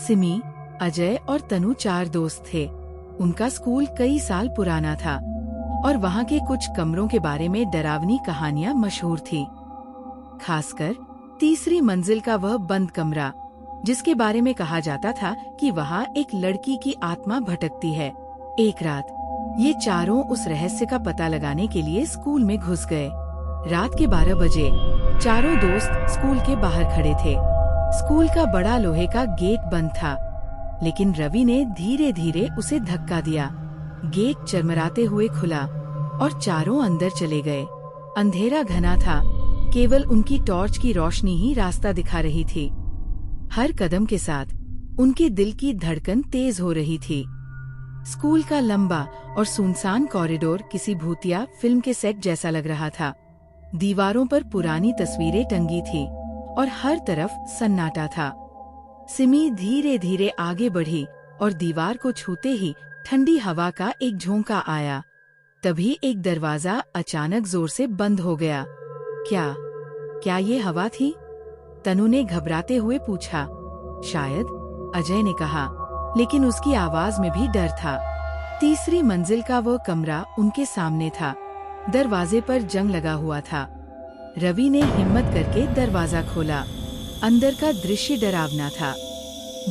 सिमी, अजय और तनु 4 दोस्त थे। उनका स्कूल कई साल पुराना था और वहाँ के कुछ कमरों के बारे में डरावनी कहानियाँ मशहूर थी। खासकर तीसरी मंजिल का वह बंद कमरा, जिसके बारे में कहा जाता था कि वहाँ एक लड़की की आत्मा भटकती है। एक रात ये चारों उस रहस्य का पता लगाने के लिए स्कूल में घुस गए। रात के 12 बजे चारों दोस्त स्कूल के बाहर खड़े थे। स्कूल का बड़ा लोहे का गेट बंद था, लेकिन रवि ने धीरे धीरे उसे धक्का दिया। गेट चरमराते हुए खुला और चारों अंदर चले गए। अंधेरा घना था, केवल उनकी टॉर्च की रोशनी ही रास्ता दिखा रही थी। हर कदम के साथ उनके दिल की धड़कन तेज हो रही थी। स्कूल का लंबा और सुनसान कॉरिडोर किसी भूतिया फिल्म के सेट जैसा लग रहा था। दीवारों पर पुरानी तस्वीरें टंगी थी और हर तरफ सन्नाटा था। सिमी धीरे धीरे आगे बढ़ी और दीवार को छूते ही ठंडी हवा का एक झोंका आया। तभी एक दरवाजा अचानक जोर से बंद हो गया। क्या ये हवा थी? तनु ने घबराते हुए पूछा। शायद, अजय ने कहा, लेकिन उसकी आवाज में भी डर था। तीसरी मंजिल का वो कमरा उनके सामने था। दरवाजे पर जंग लगा हुआ था। रवि ने हिम्मत करके दरवाजा खोला। अंदर का दृश्य डरावना था।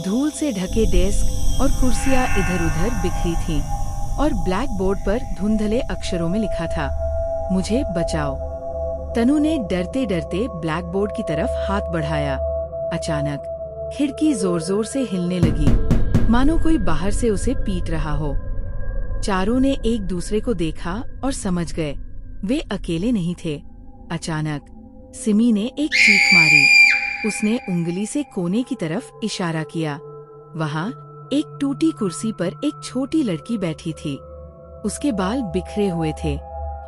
धूल से ढके डेस्क और कुर्सियां इधर-उधर बिखरी थीं और ब्लैक बोर्ड पर धुंधले अक्षरों में लिखा था, मुझे बचाओ। तनु ने डरते डरते ब्लैक बोर्ड की तरफ हाथ बढ़ाया। अचानक खिड़की जोर जोर से हिलने लगी, मानो कोई बाहर से उसे पीट रहा हो। चारों ने एक दूसरे को देखा और समझ गए, वे अकेले नहीं थे। अचानक सिमी ने एक चीख मारी। उसने उंगली से कोने की तरफ इशारा किया। वहाँ एक टूटी कुर्सी पर एक छोटी लड़की बैठी थी। उसके बाल बिखरे हुए थे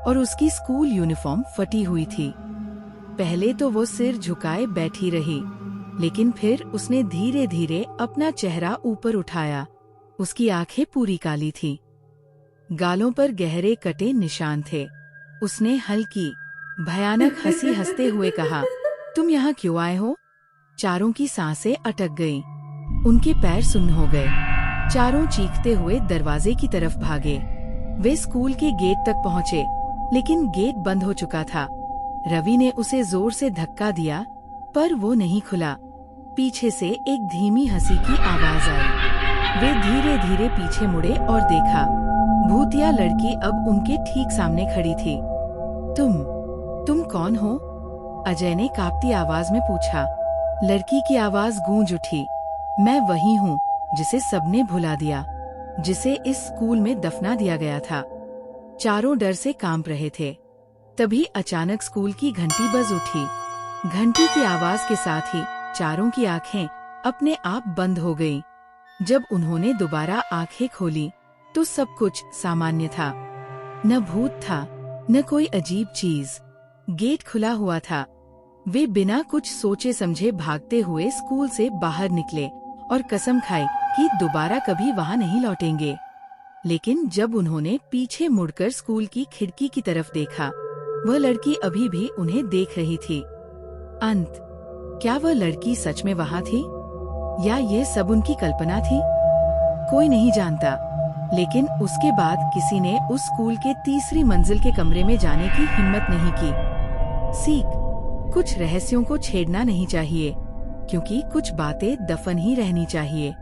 और उसकी स्कूल यूनिफॉर्म फटी हुई थी। पहले तो वो सिर झुकाए बैठी रही, लेकिन फिर उसने धीरे धीरे अपना चेहरा ऊपर उठाया। उसकी आंखें पूरी काली थी, गालों पर गहरे कटे निशान थे। उसने हल्की भयानक हंसी हंसते हुए कहा, तुम यहाँ क्यों आए हो? चारों की सांसें अटक गईं। उनके पैर सुन्न हो गए। चारों चीखते हुए दरवाजे की तरफ भागे। वे स्कूल के गेट तक पहुँचे, लेकिन गेट बंद हो चुका था। रवि ने उसे जोर से धक्का दिया, पर वो नहीं खुला। पीछे से एक धीमी हंसी की आवाज आई। वे धीरे धीरे पीछे मुड़े और देखा, भूतिया लड़की अब उनके ठीक सामने खड़ी थी। तुम कौन हो? अजय ने कांपती आवाज में पूछा। लड़की की आवाज गूंज उठी। मैं वही हूँ जिसे सबने भुला दिया, जिसे इस स्कूल में दफना दिया गया था। चारों डर से कांप रहे थे। तभी अचानक स्कूल की घंटी बज उठी। घंटी की आवाज के साथ ही चारों की आंखें अपने आप बंद हो गईं। जब उन्होंने दोबारा आंखें खोली तो सब कुछ सामान्य था। न भूत था, न कोई अजीब चीज। गेट खुला हुआ था। वे बिना कुछ सोचे समझे भागते हुए स्कूल से बाहर निकले और कसम खाई कि दोबारा कभी वहां नहीं लौटेंगे। लेकिन जब उन्होंने पीछे मुड़कर स्कूल की खिड़की की तरफ देखा, वह लड़की अभी भी उन्हें देख रही थी। अंत, क्या वह लड़की सच में वहां थी या ये सब उनकी कल्पना थी? कोई नहीं जानता। लेकिन उसके बाद किसी ने उस स्कूल के तीसरी मंजिल के कमरे में जाने की हिम्मत नहीं की। सीख, कुछ रहस्यों को छेड़ना नहीं चाहिए, क्योंकि कुछ बातें दफन ही रहनी चाहिए।